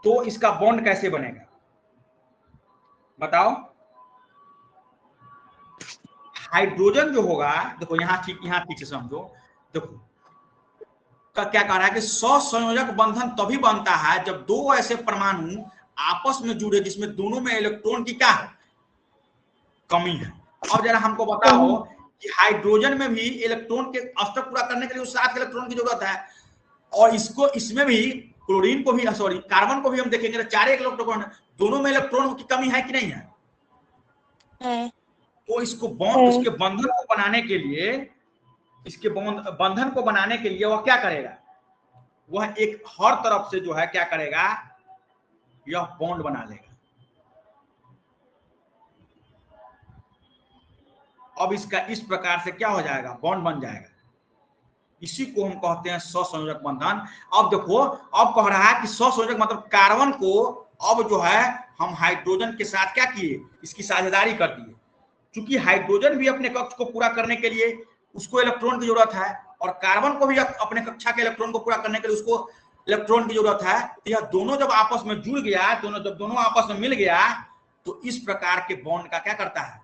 तो इसका बॉन्ड कैसे बनेगा बताओ। हाइड्रोजन जो होगा, देखो यहां ठीक से समझो, देखो क्या कह रहा है कि सहसंयोजक बंधन तभी बनता है जब दो ऐसे परमाणु आपस में जुड़े जिसमें दोनों में इलेक्ट्रॉन की क्या है, कमी है। अब जरा हमको बताओ कि हाइड्रोजन में भी इलेक्ट्रॉन के अष्टक पूरा करने के लिए 7 इलेक्ट्रॉन की जरूरत है, और इसमें भी क्लोरीन को भी, सॉरी कार्बन को भी हम देखेंगे तो 4 इलेक्ट्रॉन, दोनों में इलेक्ट्रॉन की कमी है कि नहीं है? तो इसको इसके बंधन को बनाने के लिए, इसके बंधन को बनाने के लिए वह क्या करेगा, वह एक हर तरफ से जो है क्या करेगा, यह बॉन्ड बना लेगा। अब इसका इस प्रकार से क्या हो जाएगा, बॉन्ड बन जाएगा। इसी को हम कहते हैं सहसंयोजक बंधन। अब देखो, अब कह रहा है कि सहसंयोजक मतलब कार्बन को अब जो है हम हाइड्रोजन के साथ क्या किए, इसकी साझेदारी कर दिए। क्योंकि हाइड्रोजन भी अपने कक्ष को पूरा करने के लिए उसको इलेक्ट्रॉन की जरूरत है, और कार्बन को भी अपने कक्षा के इलेक्ट्रॉन को पूरा करने के लिए उसको इलेक्ट्रॉन की जरूरत है। तो यह दोनों जब आपस में जुड़ गया, दोनों आपस में मिल गया, तो इस प्रकार के बॉन्ड का क्या करता है,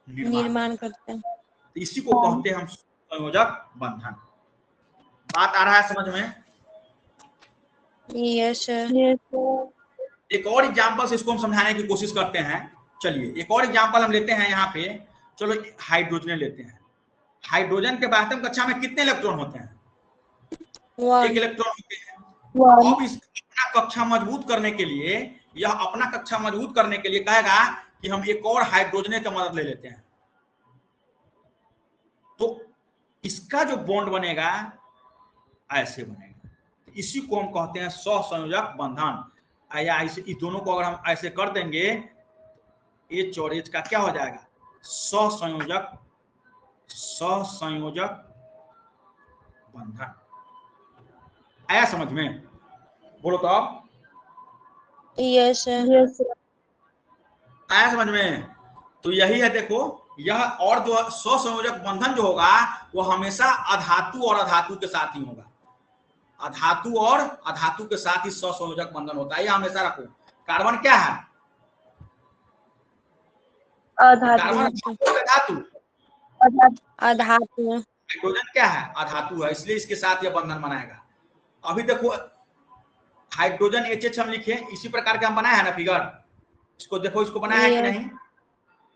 निर्माण करता है। तो इसी को कहते हैं हम संयोजक बंधन। बात आ रहा है समझ में? Yes sir. एक और एग्जांपल से इसको हम समझाने की कोशिश करते हैं। चलिए एक और एग्जांपल हम लेते हैं यहाँ पे। चलो हाइड्रोजन लेते हैं। हाइड्रोजन के आटम कक्षा में कितने इलेक्ट्रॉन होते हैं? 1 इलेक्ट्रॉन होते हैं। अब इस अपना कक्षा मजबूत करने के लिए, यह अपना कक्षा मजबूत करने के लिए कहेगा कि हम एक और हाइड्रोजन की मदद ले लेते हैं। तो इसका जो बॉन्ड बनेगा ऐसे बनेगा। इसी को हम कहते हैं सहसंयोजक बंधन। या इस दोनों को अगर हम ऐसे कर देंगे, H और H का क्या हो जाएगा, सहसंयोजक बंधन। आया समझ में? बोलो तो आप। Yes sir. आया समझ में? तो यही है, देखो यह, और जो सहसंयोजक बंधन जो होगा वो हमेशा अधातु और अधातु के साथ ही होगा। अधातु और अधातु के साथ ही सहसंयोजक बंधन होता है, यह हमेशा रखो। कार्बन क्या है, अधातु। हाइड्रोजन क्या है, अधातु है, इसलिए इसके साथ यह बंधन बनाएगा। अभी देखो हाइड्रोजन HH हम लिखे, इसी प्रकार के हम बनाए हैं ना फिगर। इसको देखो, इसको बनाया है कि नहीं?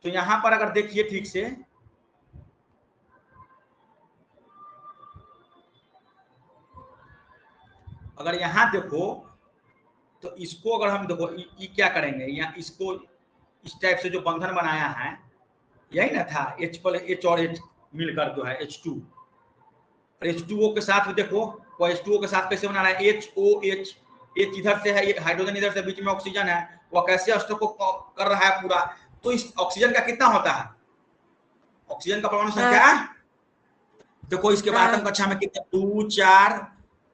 तो यहां पर अगर देखिए ठीक से, अगर यहां देखो तो इसको अगर हम देखो क्या करेंगे, यहाँ इसको इस टाइप से जो बंधन बनाया है, यही ना था, H और H मिलकर जो है H2, और H2O के साथ देखो, वो H2O के साथ कैसे बना रहा है, HOH, H इधर से है, हाइड्रोजन इधर से, बीच में ऑक्सीजन है, वो कैसे अष्टक को कर रहा है पूरा। तो इस ऑक्सीजन का कितना होता है, ऑक्सीजन का परमाणु संख्या देखो, इसके बाद आत्म कक्षा में कितने, 2 4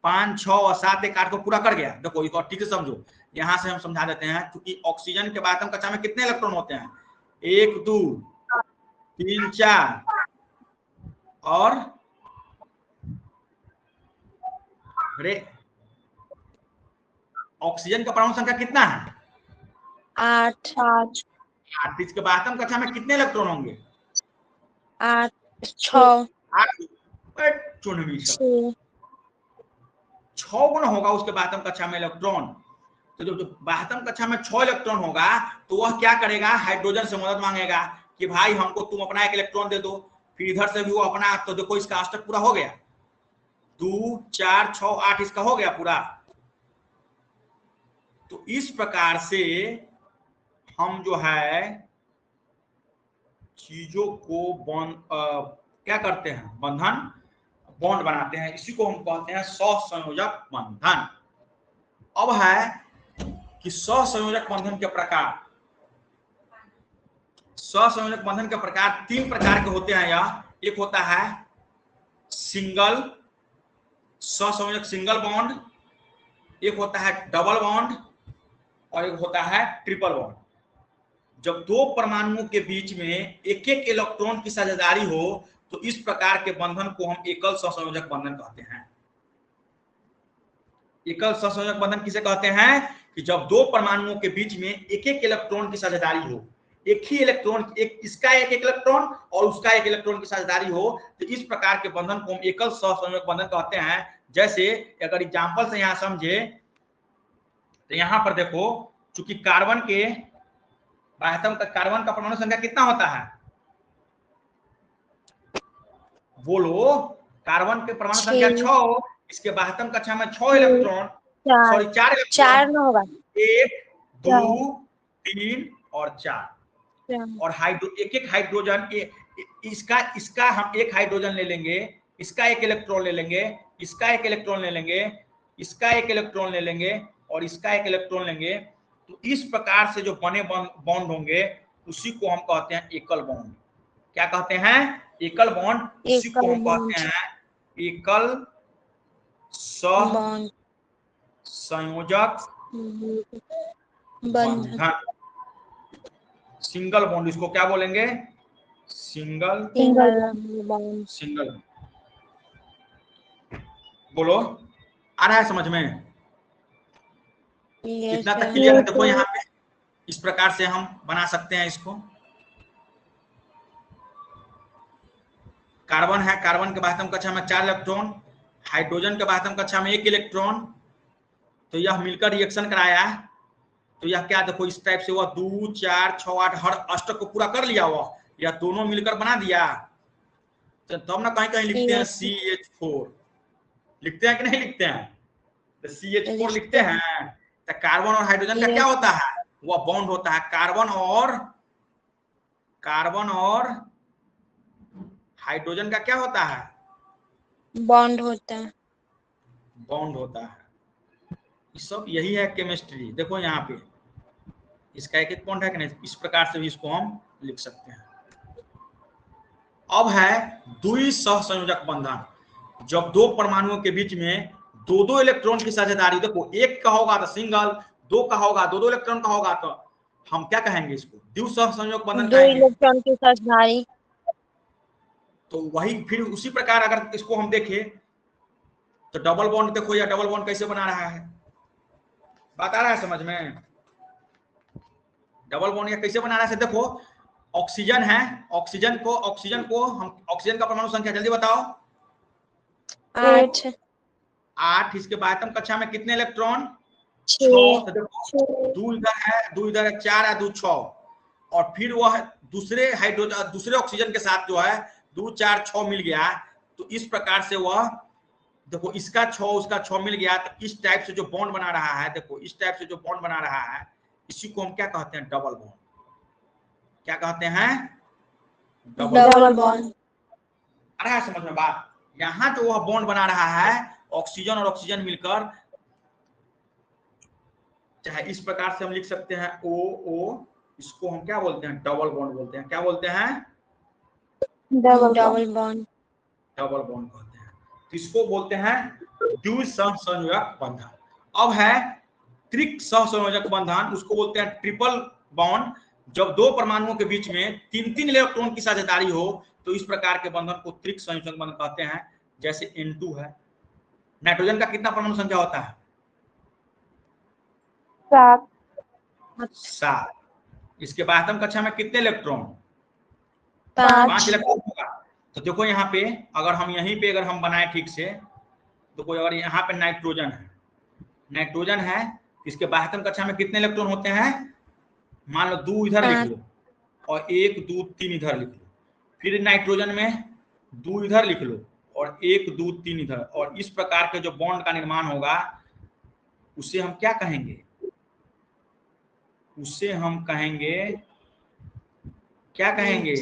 5 6 और 7 1 8 को पूरा कर गया। देखो एक और ठीक से समझो, यहां से हम समझा देते हैं, क्योंकि ऑक्सीजन के बाद आत्म कक्षा में कितने इलेक्ट्रॉन होते हैं, 1 2 3 4 और ऑक्सीजन का परमाणु संख्या कितना है, 8। इसके बाद आत्म कक्षा में कितने इलेक्ट्रॉन होंगे, 8 6 6 गुना होगा उसके बातम कक्षा में इलेक्ट्रॉन। तो जो बातम कक्षा में 6 इलेक्ट्रॉन होगा, तो वह क्या करेगा, हाइड्रोजन से मदद मांगेगा कि भाई हमको तुम अपना 1 इलेक्ट्रॉन दे दो, फिर इधर से भी वो अपना। तो देखो इसका अष्टक पूरा हो गया, 2 4 6 8 इसका हो गया पूरा। तो इस प्रकार से हम जो है चीजों को क्या करते हैं, बंधन, बॉन्ड बनाते हैं। इसी को हम कहते हैं सहसंयोजक बंधन। अब है कि सहसंयोजक बंधन के प्रकार। सहसंयोजक बंधन के प्रकार 3 प्रकार के होते हैं। यह एक होता है सिंगल सहसंयोजक, सिंगल बॉन्ड, एक होता है डबल बॉन्ड और एक होता है ट्रिपल बॉन्ड। जब दो परमाणुओं के बीच में एक एक इलेक्ट्रॉन की साझेदारी हो तो इस प्रकार के बंधन को हम एकल सहसंयोजक बंधन कहते हैं। एकल सहसंयोजक बंधन किसे कहते हैं कि जब दो परमाणुओं के बीच में एक एक इलेक्ट्रॉन की साझेदारी हो, एक ही इलेक्ट्रॉन, एक इसका एक इलेक्ट्रॉन और उसका एक इलेक्ट्रॉन की साझेदारी हो, तो इस प्रकार के बंधन को हम एकल सहसंयोजक बंधन कहते हैं। जैसे अगर एग्जांपल से यहां समझे तो यहां पर देखो, चूंकि कार्बन के कार्बन का परमाणु संख्या कितना होता है, बोलो। कार्बन के परमाणु संख्या 6, इसके बाह्यतम कक्षा में 6 इलेक्ट्रॉन, सॉरी 4 4 में होगा, 1 2 3 और 4 और एक एक हाइड्रोजन, इसका हम एक हाइड्रोजन ले लेंगे, इसका एक इलेक्ट्रॉन ले लेंगे, इसका एक इलेक्ट्रॉन ले लेंगे, इसका एक इलेक्ट्रॉन ले लेंगे और इसका एक इलेक्ट्रॉन लेंगे। तो इस प्रकार से जो बने बॉन्ड होंगे उसी को हम कहते हैं एकल बॉन्ड। क्या कहते हैं? एकल बॉन्ड। उसी को हम कहते हैं एकल सहसंयोजक बंधन। सिंगल बॉन्ड इसको क्या बोलेंगे? Single bond. बोलो, आ रहा है समझ में? कितना तक क्लियर है? देखो यहाँ पे इस प्रकार से हम बना सकते हैं इसको। कार्बन है, कार्बन के बाह्यतम कक्षा में 4 इलेक्ट्रॉन, हाइड्रोजन के बाह्यतम कक्षा में 1 इलेक्ट्रॉन, तो यह मिलकर रिएक्शन कराया। तो यह क्या, देखो इस टाइप से हुआ 2 4 6 8 हर अष्टक को पूरा कर लिया हुआ, या दोनों मिलकर बना दिया। तो तब ना कहीं कहीं लिखते हैं CH4, लिखते हैं कि नहीं लिखते हैं? तो CH4 लिखते हैं। तो कार्बन और हाइड्रोजन का क्या होता है? वह बॉन्ड होता है। कार्बन और हाइड्रोजन का क्या होता है? बॉन्ड होता है। सब यही है केमिस्ट्री। देखो यहाँ पे इसका एक एक बॉन्ड है कि नहीं, इस प्रकार से भी इसको हम लिख सकते हैं। अब है द्विसहसंयोजक बंधन। जब दो परमाणुओं के बीच में दो इलेक्ट्रॉन की साझेदारी, देखो एक का होगा तो सिंगल, दो का होगा, दो इलेक्ट्रॉन का होगा, तो हम क्या कहेंगे इसको? द्विसहसंयोजक बंधन कहेंगे। 2 इलेक्ट्रॉन की साझेदारी। तो वही फिर उसी प्रकार अगर इसको हम देखें तो डबल बॉन्ड देखो, या डबल बॉन्ड कैसे बना रहा है, बात आ रहा है समझ में? डबल बॉन्ड या कैसे बना रहा है? देखो ऑक्सीजन है, ऑक्सीजन को हम, ऑक्सीजन का परमाणु संख्या जल्दी बताओ। 8। इसके बाह्यतम कक्षा में कितने इलेक्ट्रॉन? 6। तो देखो 2 इधर है, 2 इधर है, 4 है, 2 6। और फिर वह दूसरे हाइड्रोजन, दूसरे ऑक्सीजन के साथ जो है 2 4 6 मिल गया। तो इस प्रकार से वह, देखो इसका 6 उसका 6 मिल गया। तो इस टाइप से जो बॉन्ड बना रहा है, देखो इस टाइप से जो बॉन्ड बना रहा है, इसी को हम क्या कहते हैं? Double bond. क्या कहते हैं? Double bond. आ रहा है समझ में बात? यहाँ जो वह बॉन्ड बना रहा है ऑक्सीजन और ऑक्सीजन मिलकर, चाहे इस प्रकार से हम लिख सकते हैं O, इसको हम क्या बोलते हैं? डबल बॉन्ड बोलते हैं। क्या बोलते हैं? डबल बॉन्ड कहते हैं। तो इसको बोलते हैं द्विसहसंयोजक बंधन। अब है त्रिक सहसंयोजक बंधन, उसको बोलते हैं ट्रिपल बॉन्ड। जब दो परमाणुओं के बीच में 3 इलेक्ट्रॉन की साझेदारी हो तो इस प्रकार के बंधन को त्रिक संयोजक बंधन कहते हैं। जैसे N2 है। नाइट्रोजन का कितना परमाणु संख्या होता है? 7। इसके बाह्यतम कक्षा में कितने इलेक्ट्रॉन? 5 इलेक्ट्रॉन होगा। तो देखो यहाँ पे अगर हम यहीं पे अगर हम बनाए ठीक से, तो कोई, अगर यहाँ पे नाइट्रोजन है, इसके बाह्यतम कक्षा में कितने इलेक्ट्रॉन होते हैं? मान लो 2 इधर लिख लो और 1 2 3 इधर लिख लो। फिर नाइट्रोजन में 2 इधर लिख लो और 1 2 3 इधर। और इस प्रकार के जो बॉन्ड का निर्माण होगा उसे हम क्या कहेंगे? उसे हम कहेंगे, क्या कहेंगे?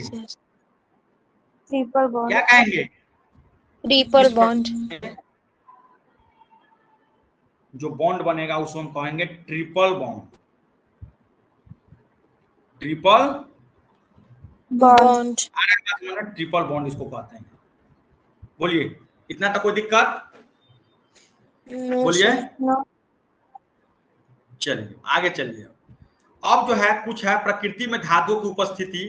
Triple bond. क्या कहेंगे? Triple bond. जो बॉन्ड बनेगा उसको हम कहेंगे triple bond. Triple bond. Triple bond इसको कहते हैं। बोलिए, इतना तक कोई दिक्कत? बोलिए। चलिए आगे चलिए। अब जो है कुछ है प्रकृति में धातुओं की उपस्थिति।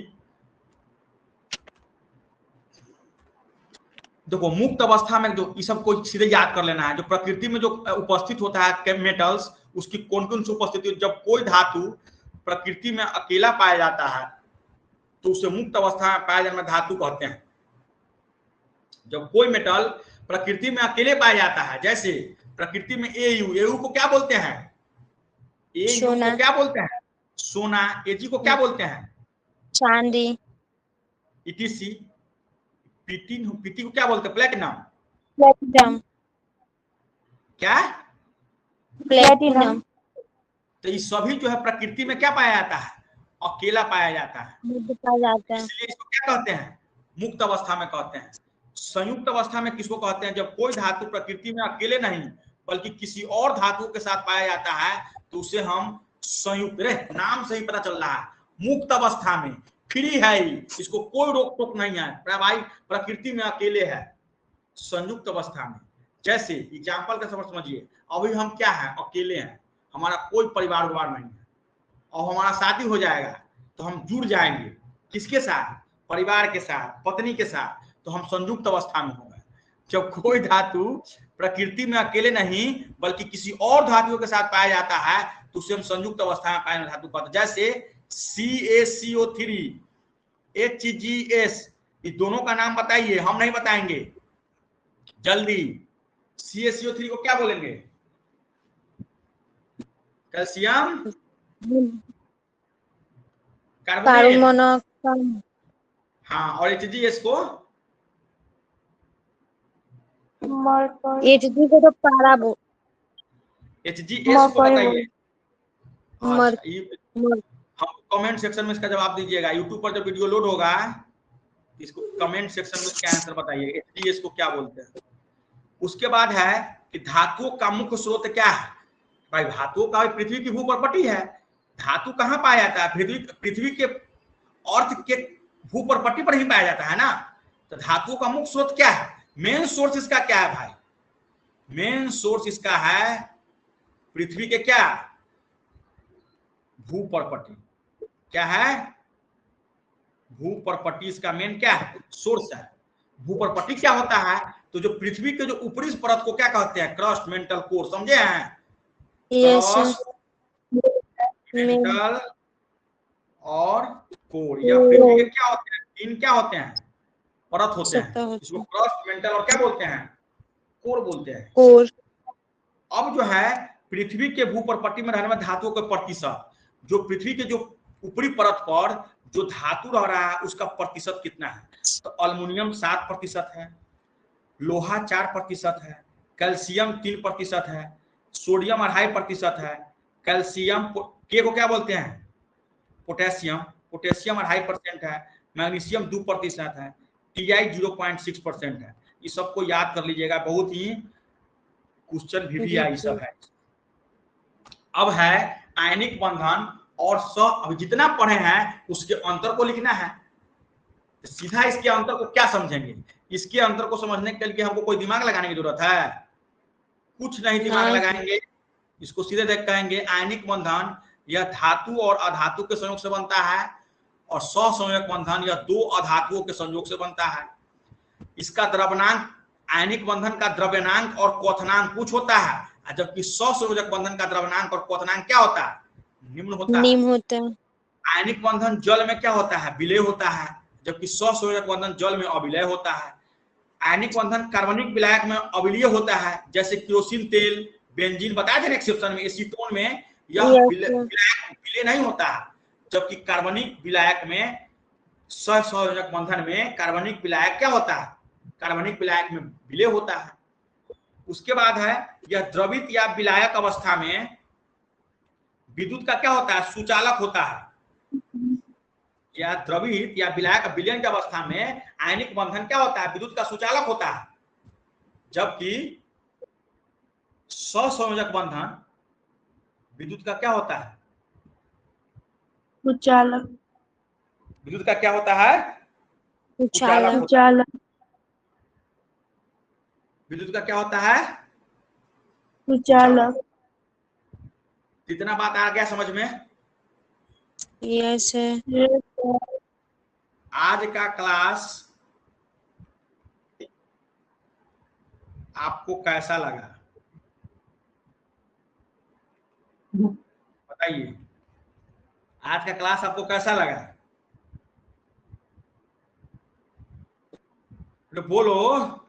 देखो मुक्त अवस्था में जो ये सब को सीधे याद कर लेना है, जो प्रकृति में जो उपस्थित होता है मेटल्स, उसकी कौन कौन सी उपस्थिति। जब कोई धातु प्रकृति में अकेला पाया जाता है तो उसे मुक्त अवस्था में पाया जाने धातु कहते हैं। जब कोई मेटल प्रकृति में अकेले पाया जाता है, जैसे प्रकृति में एयू को क्या बोलते हैं, एयू को क्या बोलते हैं सोना, एजी को क्या बोलते हैं चांदी, ईटीसी, पीटी को क्या बोलते हैं प्लेटिनम, प्लेटिनम, क्या प्लेटिनम। तो ये सभी जो है प्रकृति में क्या पाया जाता है, अकेला पाया जाता है, इसलिए इसको क्या कहते हैं, मुक्त अवस्था में कहते हैं। संयुक्त अवस्था में किसको कहते हैं, जब कोई धातु प्रकृति में अकेले नहीं बल्कि किसी और धातु के साथ पाया जाता है तो उसे हम संयुक्त, नाम से ही पता चल रहा है, मुक्त अवस्था में फ्री है, इसको कोई रोक टोक नहीं है, भाई प्रकृति में अकेले है। संयुक्त अवस्था में जैसे एग्जाम्पल का समझिए, अभी हम क्या है अकेले हैं, हमारा कोई परिवार नहीं है, और हमारा शादी हो जाएगा तो हम जुड़ जाएंगे किसके साथ, परिवार के साथ, पत्नी के साथ, तो हम संयुक्त अवस्था में होंगे। जब कोई धातु प्रकृति में अकेले नहीं बल्कि किसी और धातुओं के साथ पाया जाता है तो उसे हम संयुक्त अवस्था में पाए धातु कहते हैं। जैसे CaCO3, HGS, इस दोनों का नाम बताइए, हम नहीं बताएंगे जल्दी। CaCO3 को क्या बोलेंगे, कैल्शियम कार्बोनेट, मोनोऑक्साइड। हाँ, और HGS को HG को तो पारा बोल, HGS को बताइए। मर हम कमेंट सेक्शन में इसका जवाब दीजिएगा, यूट्यूब पर जब वीडियो लोड होगा इसको कमेंट सेक्शन में इसका आंसर बताइए, HGS को क्या बोलते हैं। उसके बाद है कि धातुओं का मुख्य स्रोत क्या है, भाई धातुओं का पृथ्वी की भूपर्पटी है, धातु कहाँ पाया जाता है, पृथ्वी के अर्थ के भूपर्पटी पर ही पाया जाता है ना। तो धातुओं का मुख्य स्रोत क्या है, मेन सोर्स इसका क्या है भाई, मेन सोर्स इसका है पृथ्वी के क्या भूपर्पटी, क्या है भूपर्पटी, इसका मेन क्या है सोर्स है। भूपर्पटी क्या होता है, तो जो पृथ्वी के जो ऊपरी परत को क्या कहते हैं, क्रस्ट मेंटल कोर, समझे हैं, क्रस्ट मेंटल और कोर, या पृथ्वी के क्या होते हैं, तीन क्या होते हैं परत होते हैं, इसको क्रस्ट मेंटल और क्या बोलते हैं कोर बोलते हैं। कोर। अब जो है पृथ्वी के भूपर्पटी में रहने वाले धातुओं के प्रतिशत, जो पृथ्वी के जो ऊपरी परत पर जो धातु रह रहा है उसका प्रतिशत कितना है, तो एल्युमिनियम 7% है, लोहा 4% है, कैल्शियम 3% है, सोडियम 2.5% है, कैल्शियम के को क्या बोलते हैं पोटेशियम 2.5% है, मैग्नीशियम 2% है, Ti 0.6% है। ये सबको याद कर लीजिएगा, बहुत ही क्वेश्चन भी आई सब है। अब है आयनिक बंधन और अब जितना पढ़े हैं उसके अंतर को लिखना है, तो सीधा इसके अंतर को क्या समझेंगे, इसके अंतर को समझने के लिए हमको कोई दिमाग लगाने की जरूरत है, कुछ नहीं दिमाग लगाएंगे, इसको सीधे देख कहेंगे आयनिक बंधन यह धातु और अधातु के संयोग से बनता है, और सहसंयोजक बंधन यह दो अधातुओं के संयोग से बनता है। इसका द्रव्यनांक, आयनिक बंधन का द्रव्यनांक और क्वथनांक कुछ होता है, जबकि सहसंयोजक बंधन का द्रव्यनांक और क्वथनांक क्या होता है, निम्न होता है। आयनिक बंधन जल में क्या होता है, विलय होता है, जबकि सहसंयोजक बंधन जल में अविलय होता है। आयनिक बंधन कार्बनिक विलायक में अविलय होता है, जैसे केरोसिन तेल, बेंजीन बताया था एक्सेप्शन में, एसीटोन में यह विलय नहीं होता है, जबकि कार्बनिक विलायक में सहसंयोजक बंधन में कार्बनिक विलायक क्या होता है, कार्बनिक विलायक में विलय होता है। उसके बाद है यह द्रवित या विलायक अवस्था में विद्युत का क्या होता है, सुचालक होता है, या द्रवित या विलायक विलयन की अवस्था में आयनिक बंधन क्या होता है, विद्युत का सुचालक होता है, जबकि सहसंयोजक बंधन विद्युत का क्या होता है, सुचालक। विद्युत का क्या होता है, सुचालक। विद्युत का क्या होता है, सुचालक। कितना बात आ गया समझ में? यस है। आज का क्लास आपको कैसा लगा बताइए? आज का क्लास आपको कैसा लगा? बोलो